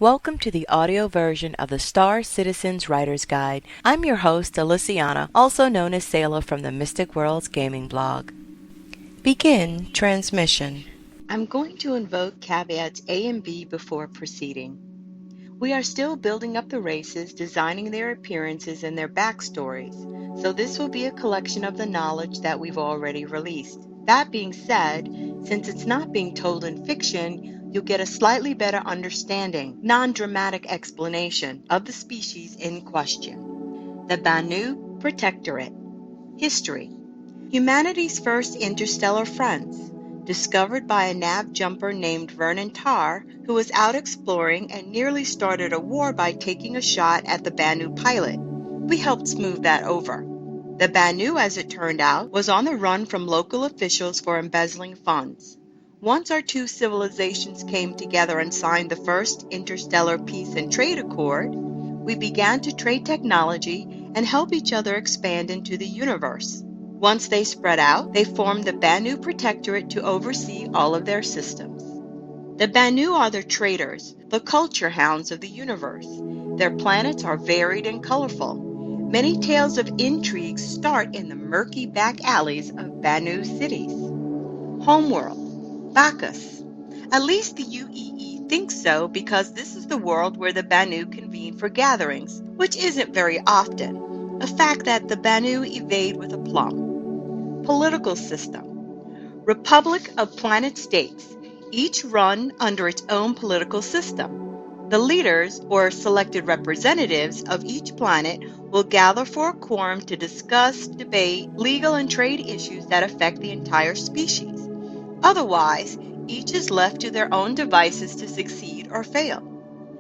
Welcome to the audio version of the Star Citizens Writer's Guide. I'm your host, Alyciana, also known as Sayla from the Mystic Worlds Gaming blog. Begin transmission. I'm going to invoke caveats A and B before proceeding. We are still building up the races, designing their appearances and their backstories, so this will be a collection of the knowledge that we've already released. That being said, since it's not being told in fiction, you'll get a slightly better understanding, non-dramatic explanation of the species in question. The Banu Protectorate. History. Humanity's first interstellar friends. Discovered by a nav jumper named Vernon Tarr, who was out exploring and nearly started a war by taking a shot at the Banu pilot. We helped smooth that over. The Banu, as it turned out, was on the run from local officials for embezzling funds. Once our two civilizations came together and signed the first interstellar peace and trade accord, we began to trade technology and help each other expand into the universe. Once they spread out, they formed the Banu Protectorate to oversee all of their systems. The Banu are the traders, the culture hounds of the universe. Their planets are varied and colorful. Many tales of intrigues start in the murky back alleys of Banu cities. Homeworld, Bacchus. At least the UEE thinks so because this is the world where the Banu convene for gatherings, which isn't very often, a fact that the Banu evade with aplomb. Political system. Republic of planet states, each run under its own political system. The leaders, or selected representatives, of each planet will gather for a quorum to discuss, debate, legal and trade issues that affect the entire species. Otherwise, each is left to their own devices to succeed or fail.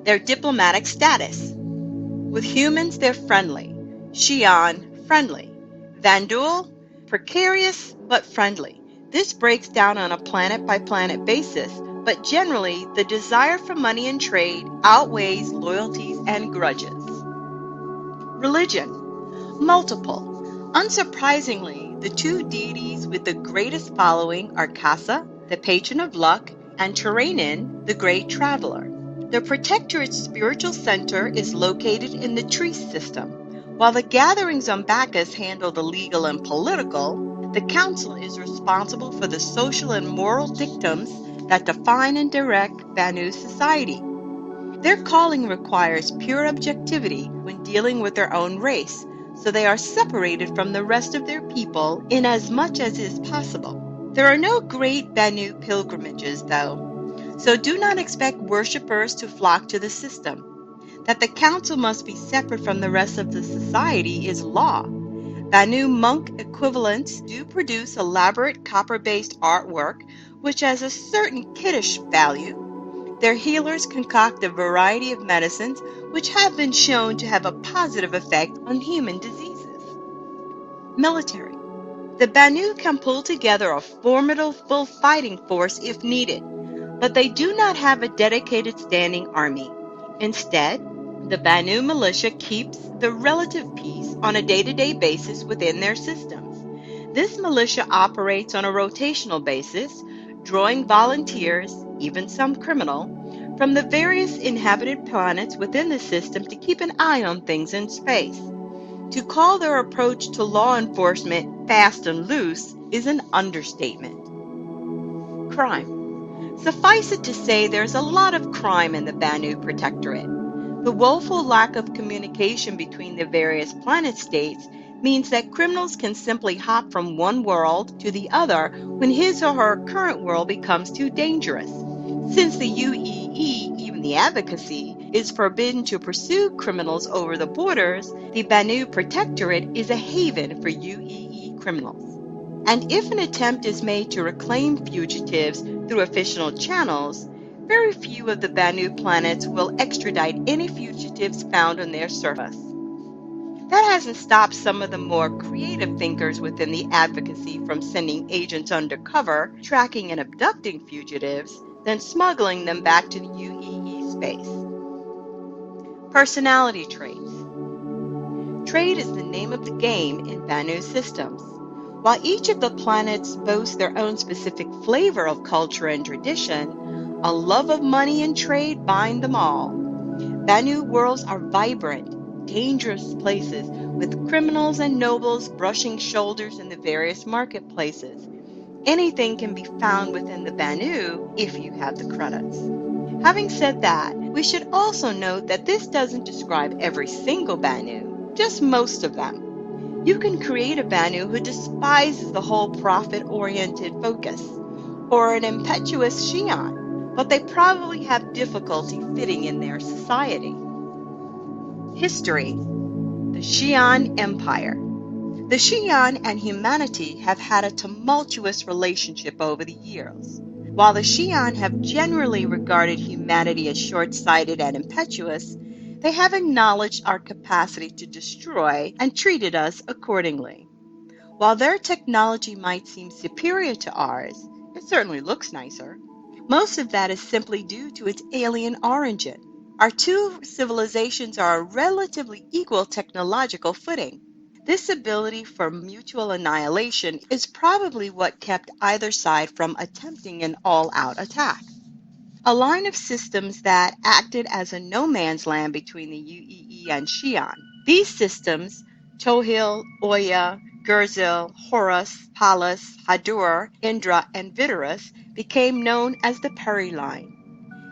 Their diplomatic status. With humans, they're friendly. Xi'an, friendly. Vandul, precarious but friendly. This breaks down on a planet-by-planet basis, but generally the desire for money and trade outweighs loyalties and grudges. Religion. Multiple. Unsurprisingly, the two deities with the greatest following are Kassa, the patron of luck, and Turanin, the great traveler. The Protectorate's spiritual center is located in the Trees system. While the gatherings on Bacchus handle the legal and political, the Council is responsible for the social and moral dictums that define and direct Banu society. Their calling requires pure objectivity when dealing with their own race, so they are separated from the rest of their people in as much as is possible. There are no great Banu pilgrimages, though, so do not expect worshippers to flock to the system. That the council must be separate from the rest of the society is law. Banu monk equivalents do produce elaborate copper-based artwork, which has a certain kiddish value. Their healers concoct a variety of medicines, which have been shown to have a positive effect on human diseases. Military. The Banu can pull together a formidable fighting force if needed, but they do not have a dedicated standing army. Instead, the Banu militia keeps the relative peace on a day-to-day basis within their systems. This militia operates on a rotational basis, drawing volunteers, even some criminal, from the various inhabited planets within the system to keep an eye on things in space. To call their approach to law enforcement fast and loose is an understatement. Crime. Suffice it to say there's a lot of crime in the Banu Protectorate. The woeful lack of communication between the various planet states means that criminals can simply hop from one world to the other when his or her current world becomes too dangerous. Since the UEE, even the advocacy, is forbidden to pursue criminals over the borders, the Banu Protectorate is a haven for UEE criminals. And if an attempt is made to reclaim fugitives through official channels, very few of the Banu planets will extradite any fugitives found on their surface. That hasn't stopped some of the more creative thinkers within the advocacy from sending agents undercover, tracking and abducting fugitives, then smuggling them back to the UEE space. Personality traits. Trade is the name of the game in Banu systems. While each of the planets boasts their own specific flavor of culture and tradition, A love of money and trade bind them all. Banu worlds are vibrant, dangerous places with criminals and nobles brushing shoulders in the various marketplaces. Anything can be found within the Banu if you have the credits. Having said that, we should also note that this doesn't describe every single Banu, just most of them. You can create a Banu who despises the whole profit-oriented focus, or an impetuous Xi'an, but they probably have difficulty fitting in their society. History: the Xi'an Empire. The Xi'an and humanity have had a tumultuous relationship over the years. While the Xi'an have generally regarded humanity as short-sighted and impetuous, they have acknowledged our capacity to destroy and treated us accordingly. While their technology might seem superior to ours, it certainly looks nicer. Most of that is simply due to its alien origin. Our two civilizations are a relatively equal technological footing. This ability for mutual annihilation is probably what kept either side from attempting an all-out attack. A line of systems that acted as a no man's land between the UEE and Xi'an. These systems, Tohil, Oya, Gurzil, Horus, Pallas, Hadur, Indra, and Vitterus, became known as the Peri Line.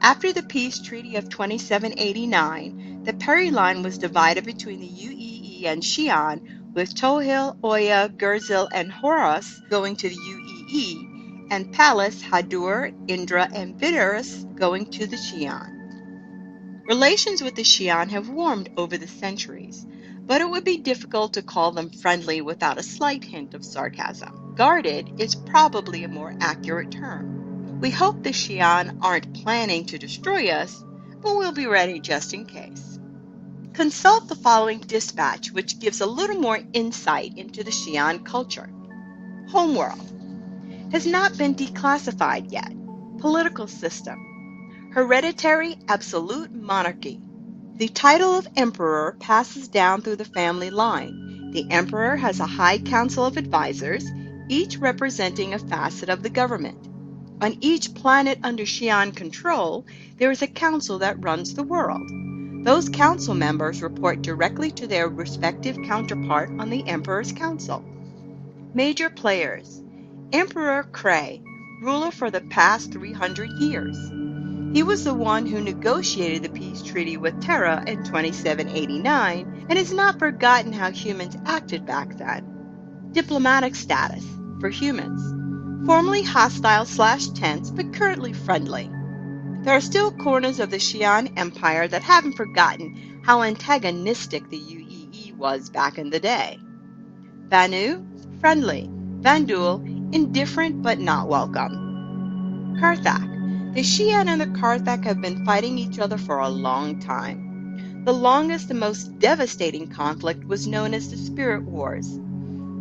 After the peace treaty of 2789, the Peri Line was divided between the UEE and Xi'an, with Tohil, Oya, Gurzil, and Horus going to the UEE, and Pallas, Hadur, Indra, and Vitterus going to the Xi'an. Relations with the Xi'an have warmed over the centuries, but it would be difficult to call them friendly without a slight hint of sarcasm. Guarded is probably a more accurate term. We hope the Xi'an aren't planning to destroy us, but we'll be ready just in case. Consult the following dispatch, which gives a little more insight into the Xi'an culture. Homeworld. Has not been declassified yet. Political system. Hereditary absolute monarchy. The title of emperor passes down through the family line. The emperor has a high council of advisors, each representing a facet of the government. On each planet under Xi'an control, there is a council that runs the world. Those council members report directly to their respective counterpart on the Emperor's Council. Major players. Emperor Kray, ruler for the past 300 years. He was the one who negotiated the peace treaty with Terra in 2789 and has not forgotten how humans acted back then. Diplomatic status for humans. Formerly hostile/tense, but currently friendly. There are still corners of the Xi'an Empire that haven't forgotten how antagonistic the UEE was back in the day. Banu, friendly. Vandul, indifferent but not welcome. Karthak. The Xi'an and the Karthak have been fighting each other for a long time. The longest and most devastating conflict was known as the Spirit Wars.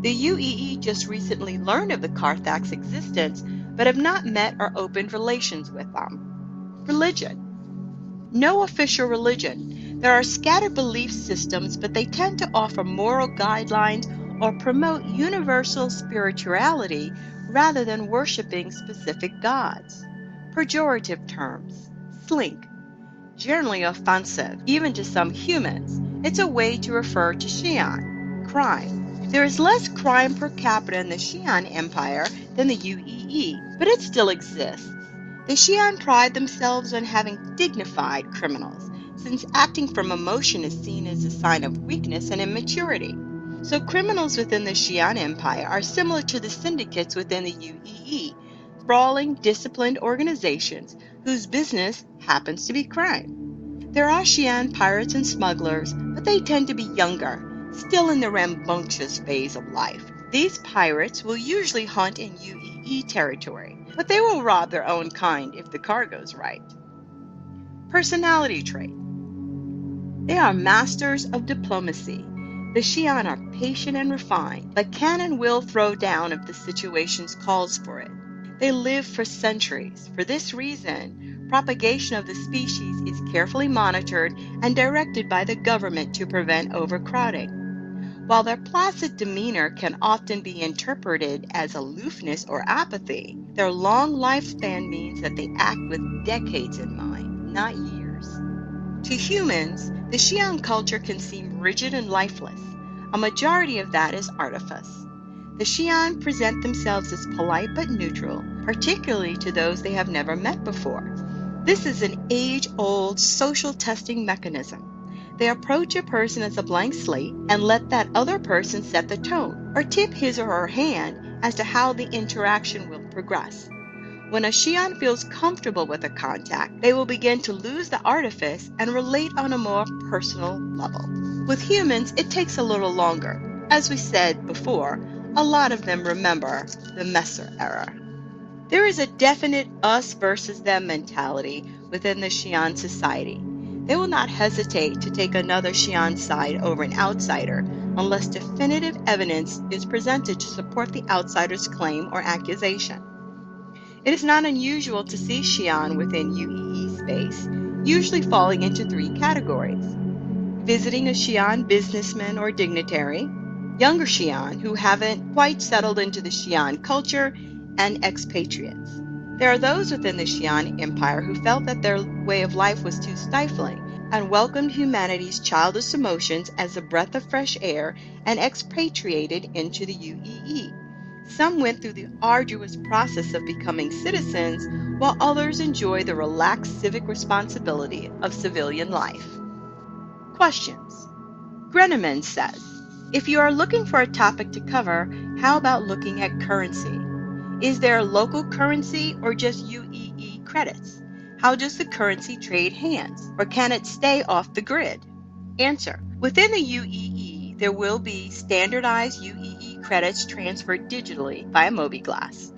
The UEE just recently learned of the Karthak's existence, but have not met or opened relations with them. Religion. No official religion. There are scattered belief systems, but they tend to offer moral guidelines or promote universal spirituality rather than worshiping specific gods. Pejorative terms. Slink. Generally offensive, even to some humans. It's a way to refer to Xi'an. Crime. There is less crime per capita in the Xi'an Empire than the UEE, but it still exists. The Xi'an pride themselves on having dignified criminals, since acting from emotion is seen as a sign of weakness and immaturity. So criminals within the Xi'an Empire are similar to the syndicates within the UEE, sprawling, disciplined organizations whose business happens to be crime. There are Xi'an pirates and smugglers, but they tend to be younger, still in the rambunctious phase of life. These pirates will usually hunt in UEE territory, but they will rob their own kind if the cargo's right. Personality trait. They are masters of diplomacy. The Xi'an are patient and refined, but can and will throw down if the situation calls for it. They live for centuries. For this reason, propagation of the species is carefully monitored and directed by the government to prevent overcrowding. While their placid demeanor can often be interpreted as aloofness or apathy, their long lifespan means that they act with decades in mind, not years. To humans, the Xi'an culture can seem rigid and lifeless. A majority of that is artifice. The Xi'an present themselves as polite but neutral, particularly to those they have never met before. This is an age-old social testing mechanism. They approach a person as a blank slate and let that other person set the tone, or tip his or her hand as to how the interaction will progress. When a Xi'an feels comfortable with a contact, they will begin to lose the artifice and relate on a more personal level. With humans, it takes a little longer. As we said before, a lot of them remember the Messer era. There is a definite us versus them mentality within the Xi'an society. They will not hesitate to take another Xi'an side over an outsider unless definitive evidence is presented to support the outsider's claim or accusation. It is not unusual to see Xi'an within UEE space, usually falling into three categories: visiting a Xi'an businessman or dignitary, younger Xi'an who haven't quite settled into the Xi'an culture, and expatriates. There are those within the Xi'an Empire who felt that their way of life was too stifling and welcomed humanity's childish emotions as a breath of fresh air and expatriated into the UEE. Some went through the arduous process of becoming citizens, while others enjoy the relaxed civic responsibility of civilian life. Questions. Greneman says, if you are looking for a topic to cover, how about looking at currency? Is there a local currency or just UEE credits? How does the currency trade hands, or can it stay off the grid? Answer. Within the UEE, there will be standardized UEE credits transferred digitally via Mobiglass.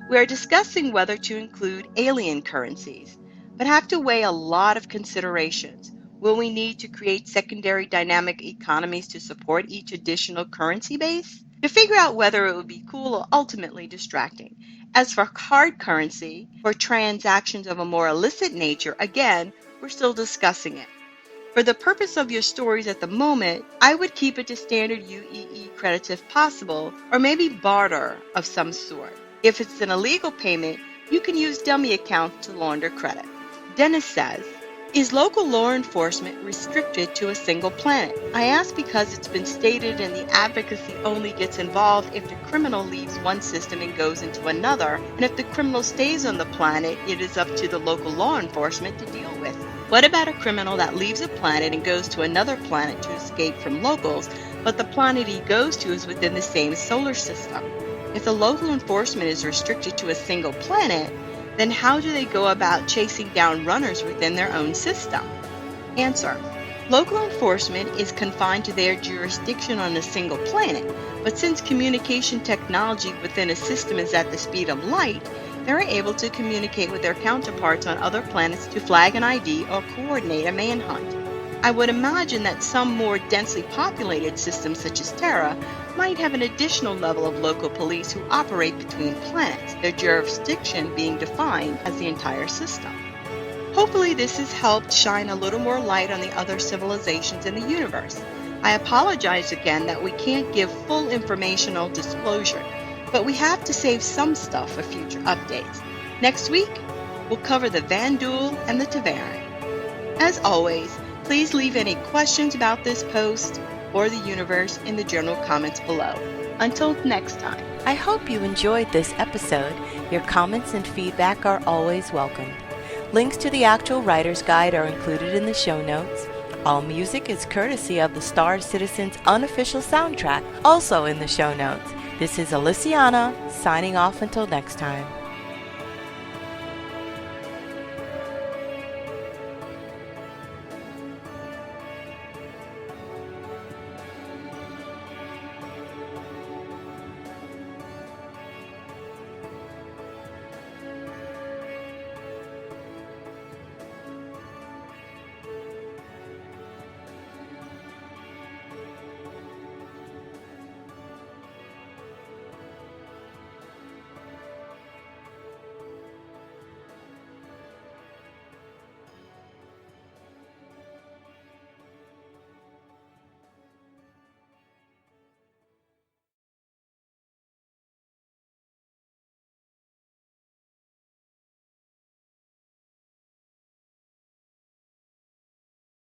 We are discussing whether to include alien currencies, but have to weigh a lot of considerations. Will we need to create secondary dynamic economies to support each additional currency base? To figure out whether it would be cool or ultimately distracting. As for hard currency, for transactions of a more illicit nature, again, we're still discussing it. For the purpose of your stories at the moment, I would keep it to standard UEE credits if possible, or maybe barter of some sort. If it's an illegal payment, you can use dummy accounts to launder credit. Dennis says, is local law enforcement restricted to a single planet? I ask because it's been stated and the advocacy only gets involved if the criminal leaves one system and goes into another, and if the criminal stays on the planet, it is up to the local law enforcement to deal with. What about a criminal that leaves a planet and goes to another planet to escape from locals, but the planet he goes to is within the same solar system? If the local enforcement is restricted to a single planet, then how do they go about chasing down runners within their own system? Answer. Local enforcement is confined to their jurisdiction on a single planet, but since communication technology within a system is at the speed of light, they are able to communicate with their counterparts on other planets to flag an ID or coordinate a manhunt. I would imagine that some more densely populated systems such as Terra might have an additional level of local police who operate between planets, their jurisdiction being defined as the entire system. Hopefully this has helped shine a little more light on the other civilizations in the universe. I apologize again that we can't give full informational disclosure, but we have to save some stuff for future updates. Next week, we'll cover the Vanduul and the Ta'veren. As always, please leave any questions about this post or the universe in the general comments below. Until next time. I hope you enjoyed this episode. Your comments and feedback are always welcomed. Links to the actual writer's guide are included in the show notes. All music is courtesy of the Star Citizen's unofficial soundtrack, also in the show notes. This is Alyssiana, signing off until next time.